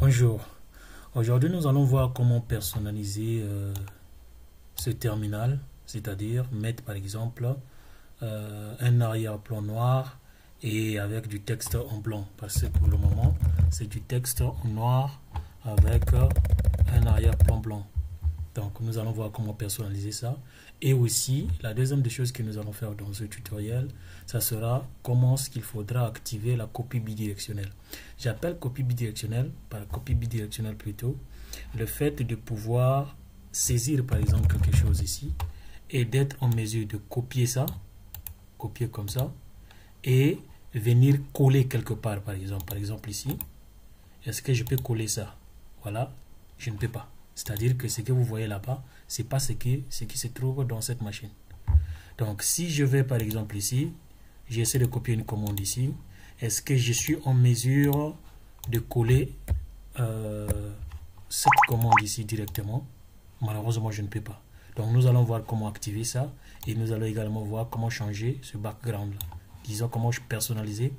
Bonjour, aujourd'hui nous allons voir comment personnaliser ce terminal, c'est-à-dire mettre par exemple un arrière-plan noir et avec du texte en blanc, parce que pour le moment c'est du texte en noir avec un arrière-plan blanc. Donc nous allons voir comment personnaliser ça. Et aussi, la deuxième des choses que nous allons faire dans ce tutoriel, ça sera comment est-ce qu'il faudra activer la copie bidirectionnelle. J'appelle copie bidirectionnelle, par copie bidirectionnelle plutôt, le fait de pouvoir saisir par exemple quelque chose ici et d'être en mesure de copier ça, copier comme ça, et venir coller quelque part par exemple ici. Est-ce que je peux coller ça? Voilà, je ne peux pas. C'est-à-dire que ce que vous voyez là-bas, ce n'est pas ce qui se trouve dans cette machine. Donc, si je vais par exemple ici, j'essaie de copier une commande ici, est-ce que je suis en mesure de coller cette commande ici directement? Malheureusement, je ne peux pas. Donc, nous allons voir comment activer ça et nous allons également voir comment changer ce background-là. Disons comment personnaliser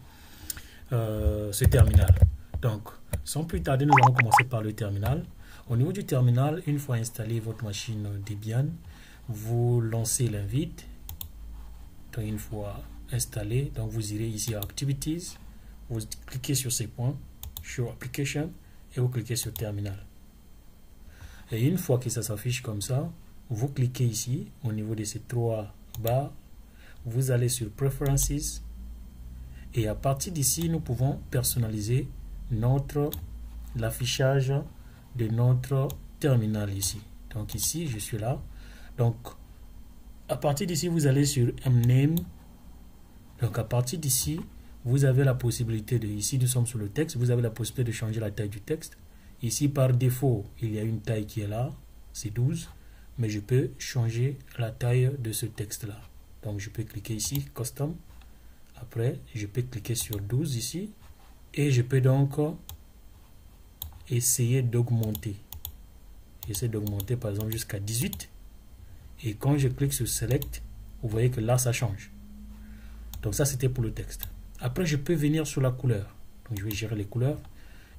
ce terminal. Donc, sans plus tarder, nous allons commencer par le terminal. Au niveau du terminal, une fois installé votre machine Debian, vous lancez l'invite. Donc une fois installé, donc vous irez ici à Activities, vous cliquez sur ces points, Show Application, et vous cliquez sur Terminal. Et une fois que ça s'affiche comme ça, vous cliquez ici, au niveau de ces trois barres, vous allez sur Preferences, et à partir d'ici, nous pouvons personnaliser l'affichage de notre terminal ici. Donc ici, je suis là. Donc, à partir d'ici, vous allez sur Mname. Donc, à partir d'ici, vous avez la possibilité de, ici, nous sommes sur le texte, vous avez la possibilité de changer la taille du texte. Ici, par défaut, il y a une taille qui est là, c'est 12, mais je peux changer la taille de ce texte-là. Donc, je peux cliquer ici, Custom. Après, je peux cliquer sur 12 ici, et je peux donc essayer d'augmenter. J'essaie d'augmenter par exemple jusqu'à 18. Et quand je clique sur Select, vous voyez que là, ça change. Donc ça, c'était pour le texte. Après, je peux venir sur la couleur. Donc je vais gérer les couleurs.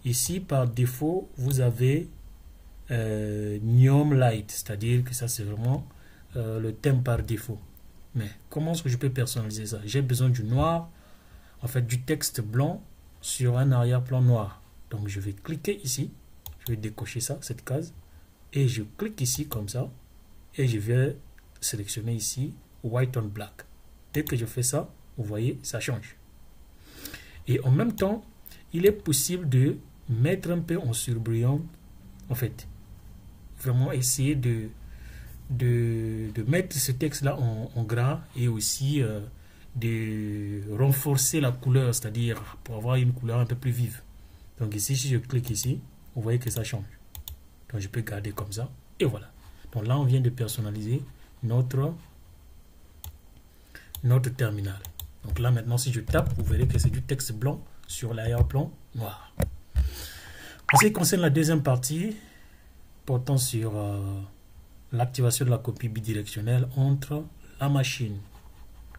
Ici, par défaut, vous avez Neon Light. C'est-à-dire que ça, c'est vraiment le thème par défaut. Mais comment est-ce que je peux personnaliser ça? J'ai besoin du noir, en fait du texte blanc sur un arrière-plan noir. Donc je vais cliquer ici, je vais décocher ça, cette case, et je clique ici comme ça, et je vais sélectionner ici White on Black. Dès que je fais ça, vous voyez, ça change. Et en même temps, il est possible de mettre un peu en surbrillant, en fait, vraiment essayer de mettre ce texte-là en gras et aussi de renforcer la couleur, c'est-à-dire pour avoir une couleur un peu plus vive. Donc ici, si je clique ici, vous voyez que ça change. Donc je peux garder comme ça. Et voilà. Donc là, on vient de personnaliser notre terminal. Donc là, maintenant, si je tape, vous verrez que c'est du texte blanc sur l'arrière-plan noir. En ce qui concerne la deuxième partie, portant sur l'activation de la copie bidirectionnelle entre la machine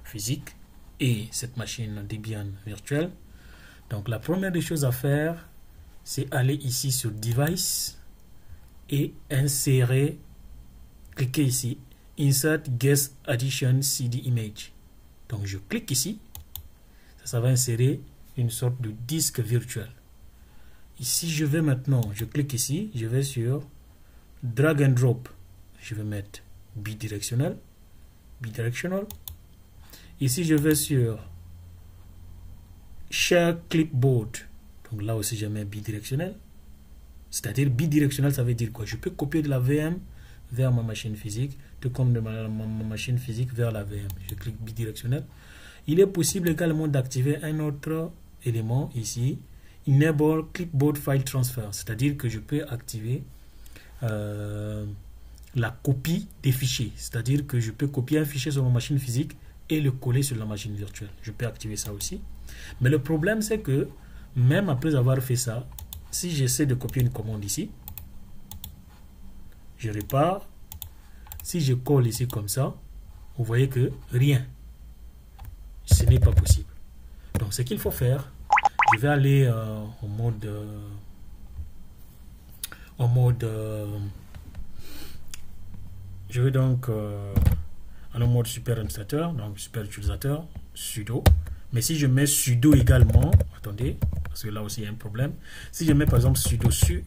physique et cette machine Debian virtuelle. Donc la première des choses à faire, c'est aller ici sur Device et insérer, cliquez ici, Insert Guest Addition CD Image. Donc je clique ici, ça va insérer une sorte de disque virtuel. Ici je vais maintenant, je clique ici, je vais sur Drag and Drop, je vais mettre bidirectionnel. Ici je vais sur Share Clipboard. Donc là aussi, je mets bidirectionnel. C'est-à-dire bidirectionnel, ça veut dire quoi? Je peux copier de la VM vers ma machine physique, tout comme de ma machine physique vers la VM. Je clique bidirectionnel. Il est possible également d'activer un autre élément ici, Enable Clipboard File Transfer. C'est-à-dire que je peux activer la copie des fichiers. C'est-à-dire que je peux copier un fichier sur ma machine physique et le coller sur la machine virtuelle. Je peux activer ça aussi. Mais le problème, c'est que même après avoir fait ça, si j'essaie de copier une commande ici, je repars. Si je colle ici comme ça, vous voyez que rien. Ce n'est pas possible. Donc ce qu'il faut faire, je vais aller en mode en mode je vais donc en mode super administrateur, donc super utilisateur, sudo. Mais si je mets sudo également, attendez, parce que là aussi il y a un problème. Si je mets par exemple sudo su,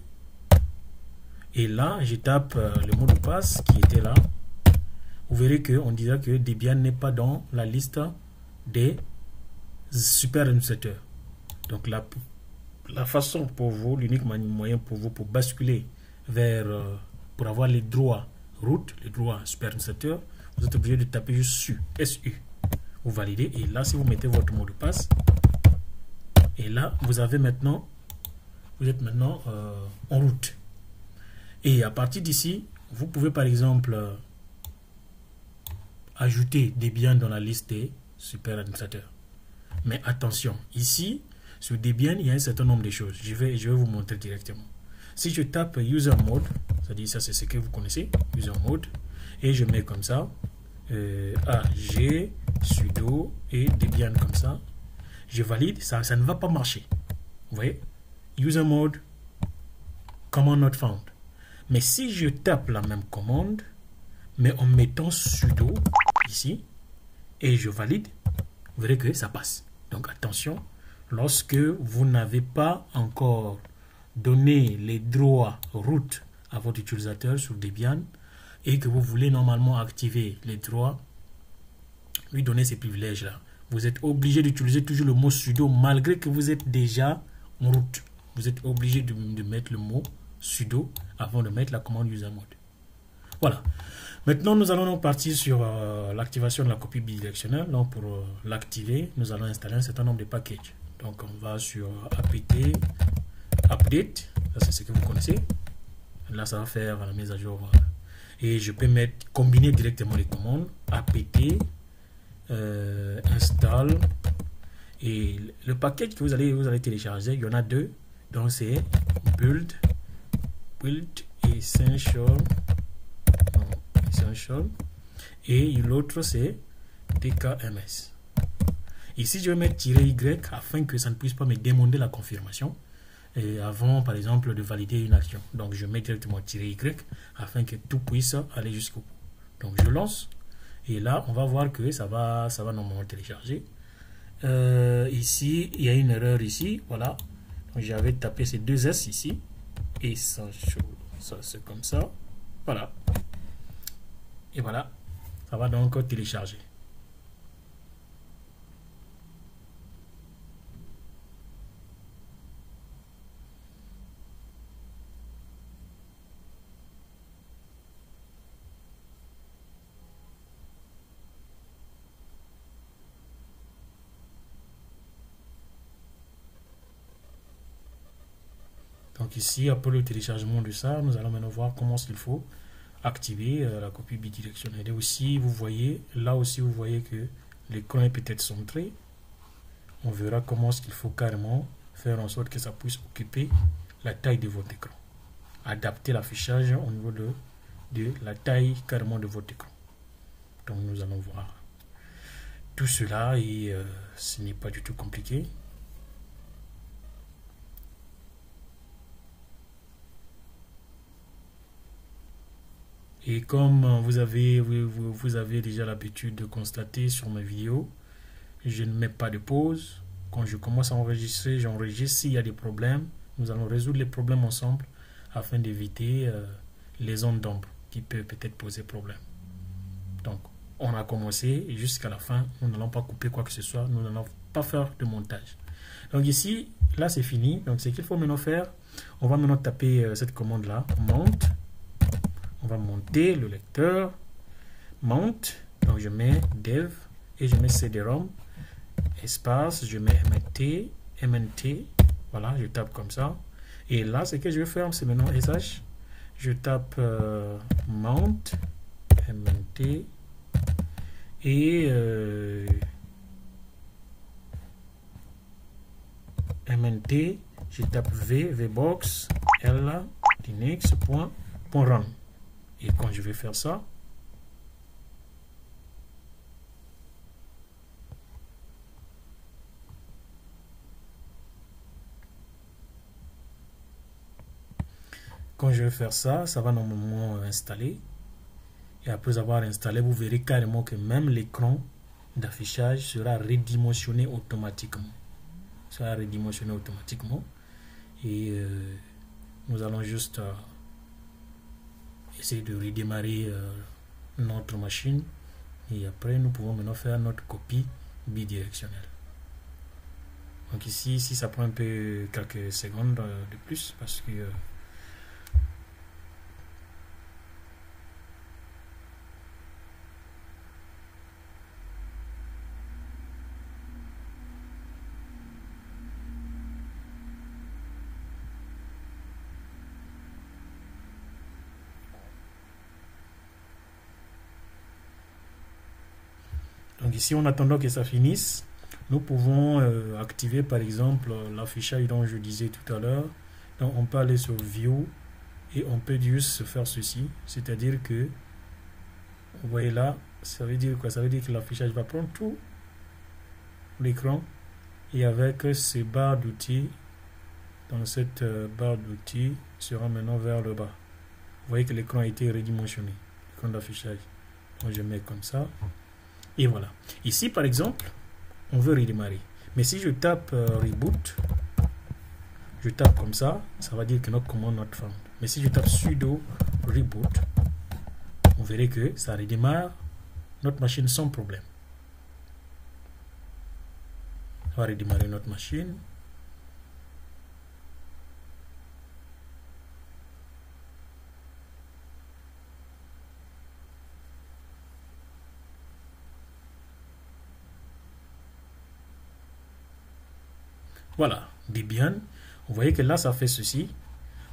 et là je tape le mot de passe qui était là, vous verrez qu'on dira que Debian n'est pas dans la liste des super administrateurs. Donc la façon pour vous, l'unique moyen pour vous pour basculer vers, pour avoir les droits root, les droits super administrateurs, vous êtes obligé de taper juste SU. Vous validez et là si vous mettez votre mot de passe, et là vous avez maintenant, vous êtes maintenant en route. Et à partir d'ici, vous pouvez par exemple ajouter Debian dans la liste des super administrateurs. Mais attention, ici, sur Debian, il y a un certain nombre de choses. Je vais vous montrer directement. Si je tape user mode, c'est-à-dire ça c'est ce que vous connaissez, user mode, et je mets comme ça, AG, sudo et Debian comme ça, je valide, ça ne va pas marcher. Vous voyez? User mode, command not found. Mais si je tape la même commande, mais en mettant sudo ici, et je valide, vous verrez que ça passe. Donc attention, lorsque vous n'avez pas encore donné les droits root à votre utilisateur sur Debian et que vous voulez normalement activer les droits, lui donner ces privilèges-là, vous êtes obligé d'utiliser toujours le mot sudo malgré que vous êtes déjà en root. Vous êtes obligé de mettre le mot sudo avant de mettre la commande user mode. Voilà. Maintenant, nous allons donc partir sur l'activation de la copie bidirectionnelle. Donc, pour l'activer, nous allons installer un certain nombre de packages. Donc, on va sur apt, update. Ça, c'est ce que vous connaissez. Là, ça va faire la mise à jour. Et je peux combiner directement les commandes. apt, install. Et le package que vous allez télécharger, il y en a deux. Donc, c'est build essential. Et l'autre c'est DKMS. Ici je vais mettre -y afin que ça ne puisse pas me demander la confirmation avant par exemple de valider une action. Donc je mets directement -y afin que tout puisse aller jusqu'au bout. Donc je lance et là on va voir que ça va normalement télécharger. Ici il y a une erreur ici, voilà. Donc j'avais tapé ces deux S ici et ça c'est comme ça, voilà. Et voilà, ça va donc télécharger. Donc ici, après le téléchargement de ça, nous allons maintenant voir comment il faut activer la copie bidirectionnelle. Et aussi, vous voyez, là aussi, vous voyez que l'écran est peut-être centré. On verra comment il faut carrément faire en sorte que ça puisse occuper la taille de votre écran. Adapter l'affichage au niveau de la taille carrément de votre écran. Donc nous allons voir tout cela et ce n'est pas du tout compliqué. Et comme vous avez déjà l'habitude de constater sur mes vidéos, je ne mets pas de pause. Quand je commence à enregistrer, j'enregistre. S'il y a des problèmes, nous allons résoudre les problèmes ensemble afin d'éviter les ondes d'ombre qui peuvent peut-être poser problème. Donc, on a commencé et jusqu'à la fin, nous n'allons pas couper quoi que ce soit. Nous n'allons pas faire de montage. Donc ici, là c'est fini. Donc ce qu'il faut maintenant faire, on va maintenant taper cette commande-là, mount. On va monter le lecteur, mount, donc je mets dev et je mets cd-rom, espace, je mets mnt, voilà, je tape comme ça. Et là, ce que je vais faire, c'est maintenant sh, je tape mount, mnt, et mnt, je tape vbox, l, linux, .run. Et quand je vais faire ça, quand je vais faire ça, ça va normalement installer. Et après avoir installé, vous verrez carrément que même l'écran d'affichage sera redimensionné automatiquement. Ça va redimensionner automatiquement. Et nous allons juste essayer de redémarrer notre machine. Et après, nous pouvons maintenant faire notre copie bidirectionnelle. Donc ici, ça prend un peu quelques secondes de plus parce que donc ici, en attendant que ça finisse, nous pouvons activer par exemple l'affichage dont je disais tout à l'heure. Donc on peut aller sur View et on peut juste faire ceci, c'est-à-dire que vous voyez là, ça veut dire quoi? Ça veut dire que l'affichage va prendre tout l'écran et avec ces barres d'outils, dans cette barre d'outils sera maintenant vers le bas. Vous voyez que l'écran a été redimensionné, l'écran d'affichage. Donc je mets comme ça et voilà. Ici par exemple, on veut redémarrer. Mais si je tape reboot, je tape comme ça va dire que notre commande not found. Mais si je tape sudo reboot, vous verrez que ça redémarre notre machine sans problème. On va redémarrer notre machine. Voilà, Debian. Vous voyez que là, ça fait ceci.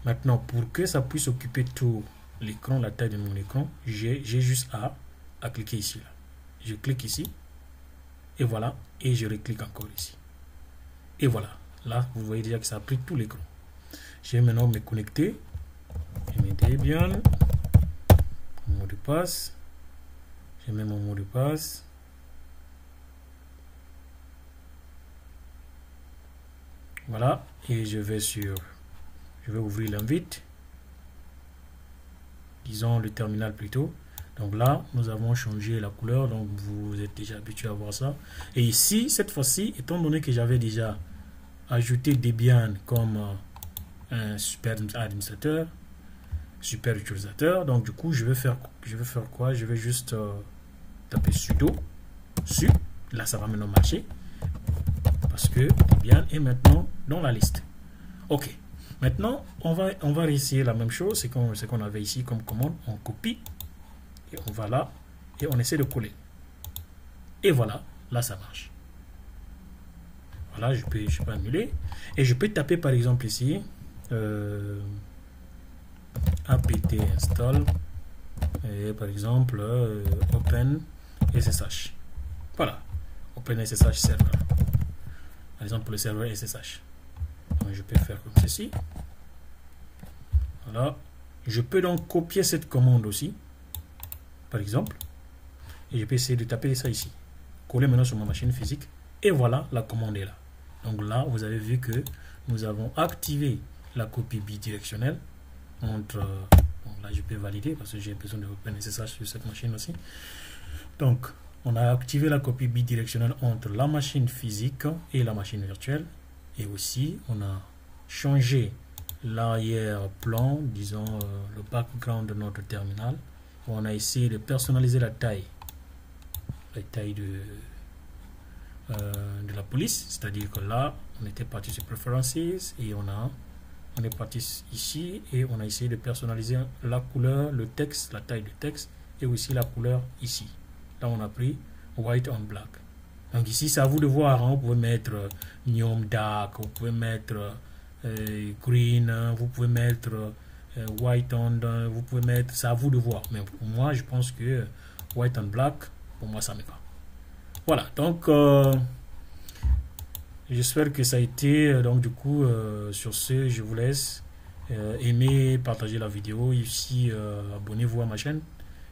Maintenant, pour que ça puisse occuper tout l'écran, la taille de mon écran, j'ai juste à cliquer ici. Là. Je clique ici. Et voilà. Et je reclique encore ici. Et voilà. Là, vous voyez déjà que ça a pris tout l'écran. Je vais maintenant me connecter. Je mets Debian. Mon mot de passe. Je mets mon mot de passe. Voilà, et je vais ouvrir l'invite, disons le terminal plutôt. Donc là, nous avons changé la couleur, donc vous êtes déjà habitué à voir ça. Et ici, cette fois-ci, étant donné que j'avais déjà ajouté Debian comme un super administrateur, super utilisateur, donc du coup, je vais faire quoi? Je vais juste taper sudo, là ça va maintenant marcher. Parce que Debian est maintenant dans la liste. Ok. Maintenant, on va réessayer la même chose. C'est qu'on avait ici comme commande. On copie. Et on va là. Et on essaie de coller. Et voilà. Là, ça marche. Voilà, je peux annuler. Et je peux taper par exemple ici. apt install. Et par exemple, open SSH. Voilà. Open SSH server. Par exemple pour le serveur SSH. Donc, je peux faire comme ceci. Voilà. Je peux donc copier cette commande aussi. Par exemple. Et je peux essayer de taper ça ici. Coller maintenant sur ma machine physique. Et voilà, la commande est là. Donc là, vous avez vu que nous avons activé la copie bidirectionnelle entre... donc là, je peux valider parce que j'ai besoin de OpenSSH sur cette machine aussi. Donc, on a activé la copie bidirectionnelle entre la machine physique et la machine virtuelle. Et aussi, on a changé l'arrière-plan, disons le background de notre terminal. On a essayé de personnaliser la taille de la police. C'est-à-dire que là, on était parti sur Preferences et on est parti ici et on a essayé de personnaliser la couleur, le texte, la taille du texte et aussi la couleur ici. Là, on a pris white on black. Donc ici, c'est à vous de voir. Hein. Vous pouvez mettre neon dark, vous pouvez mettre green, vous pouvez mettre white on, vous pouvez mettre. C'est à vous de voir. Mais pour moi, je pense que white on black, pour moi, ça me va. Voilà. Donc, j'espère que ça a été. Donc, du coup, sur ce, je vous laisse. Aimez, partagez la vidéo. Ici, abonnez-vous à ma chaîne.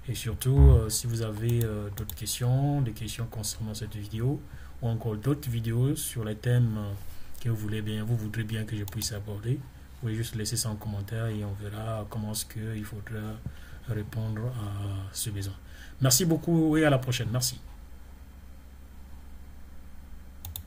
Et surtout, si vous avez d'autres questions, des questions concernant cette vidéo, ou encore d'autres vidéos sur les thèmes que vous voudrez bien que je puisse aborder, pouvez juste laisser ça en commentaire et on verra comment est-ce qu'il faudra répondre à ce besoin. Merci beaucoup et à la prochaine. Merci.